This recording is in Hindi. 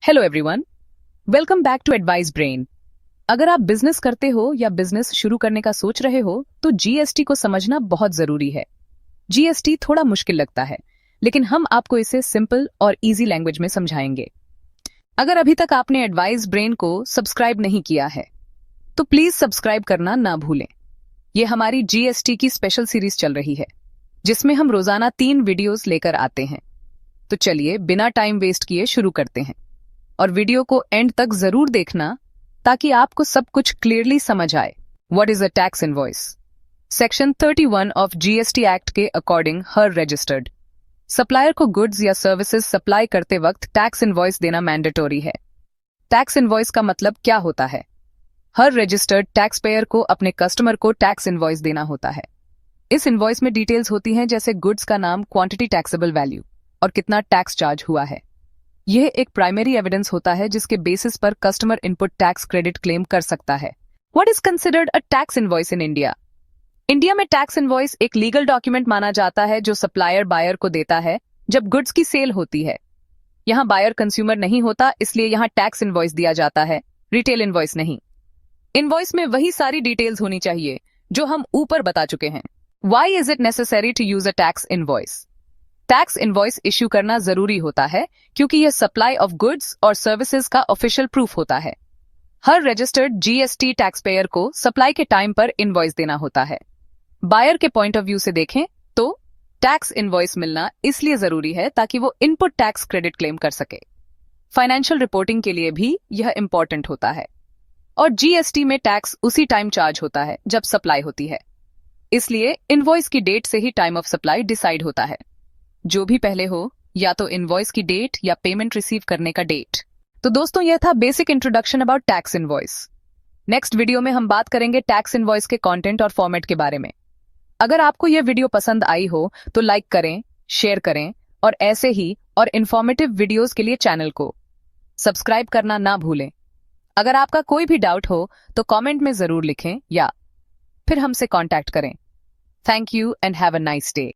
Hello everyone, welcome back to advice brain. अगर आप बिजनेस करते हो या बिजनेस शुरू करने का सोच रहे हो तो जीएसटी को समझना बहुत जरूरी है। जीएसटी थोड़ा मुश्किल लगता है, लेकिन हम आपको इसे सिंपल और इजी लैंग्वेज में समझाएंगे। अगर अभी तक आपने एडवाइस ब्रेन को सब्सक्राइब नहीं किया है तो प्लीज सब्सक्राइब करना ना भूलें। ये हमारी जीएसटी की स्पेशल सीरीज चल रही है, जिसमें हम रोजाना 3 वीडियोस लेकर आते हैं। तो चलिए बिना टाइम वेस्ट किए शुरू करते हैं, और वीडियो को एंड तक जरूर देखना ताकि आपको सब कुछ क्लियरली समझ आए। What is a tax invoice? Section 31 of GST act के अकॉर्डिंग हर रजिस्टर्ड सप्लायर को गुड्स या सर्विसेज सप्लाई करते वक्त टैक्स इनवॉइस देना मैंडेटरी है। टैक्स इनवॉइस का मतलब क्या होता है? हर रजिस्टर्ड टैक्स पेयर को अपने कस्टमर को टैक्स इनवॉइस देना होता है। इस इनवॉइस में डिटेल्स होती हैं, जैसे गुड्स का नाम, क्वांटिटी, टैक्सेबल वैल्यू और कितना टैक्स चार्ज हुआ है। यह एक प्राइमरी एविडेंस होता है जिसके बेसिस पर customer input tax credit claim कर सकता है। What is considered a tax invoice in India? India में टैक्स इनवॉइस एक लीगल डॉक्यूमेंट माना जाता है जो सप्लायर बायर को देता है जब गुड्स की सेल होती है। यहाँ बायर कंज्यूमर नहीं होता, इसलिए यहाँ टैक्स इनवॉइस दिया जाता है, रिटेल इनवॉइस नहीं। इनवॉइस में वही सारी डिटेल्स होनी चाहिए जो हम ऊपर बता चुके हैं। Why is it necessary to use a tax invoice? Tax invoice issue करना जरूरी होता है क्योंकि यह सप्लाई ऑफ गुड्स और सर्विसेज का ऑफिशियल प्रूफ होता है। हर रजिस्टर्ड जीएसटी टैक्स पेयर को सप्लाई के टाइम पर इनवॉइस देना होता है। बायर के पॉइंट ऑफ व्यू से देखें तो टैक्स इनवॉइस मिलना इसलिए जरूरी है ताकि वो इनपुट टैक्स क्रेडिट क्लेम कर सके। फाइनेंशियल रिपोर्टिंग के लिए भी यह इंपॉर्टेंट होता है, और जीएसटी में टैक्स उसी टाइम चार्ज होता है जब सप्लाई होती है, इसलिए इनवॉइस की डेट से ही टाइम ऑफ सप्लाई डिसाइड होता है। जो भी पहले हो, या तो इनवॉइस की डेट या पेमेंट रिसीव करने का डेट। तो दोस्तों, यह था basic introduction about tax invoice. Next video में हम बात करेंगे टैक्स इनवॉइस के कंटेंट और फॉर्मेट के बारे में। अगर आपको यह वीडियो पसंद आई हो तो लाइक करें, शेयर करें, और ऐसे ही और इन्फॉर्मेटिव वीडियोस के लिए चैनल को सब्सक्राइब करना ना भूलें। अगर आपका कोई भी डाउट हो तो कमेंट में जरूर लिखें या फिर हमसे कांटेक्ट करें। Thank you and have a nice day.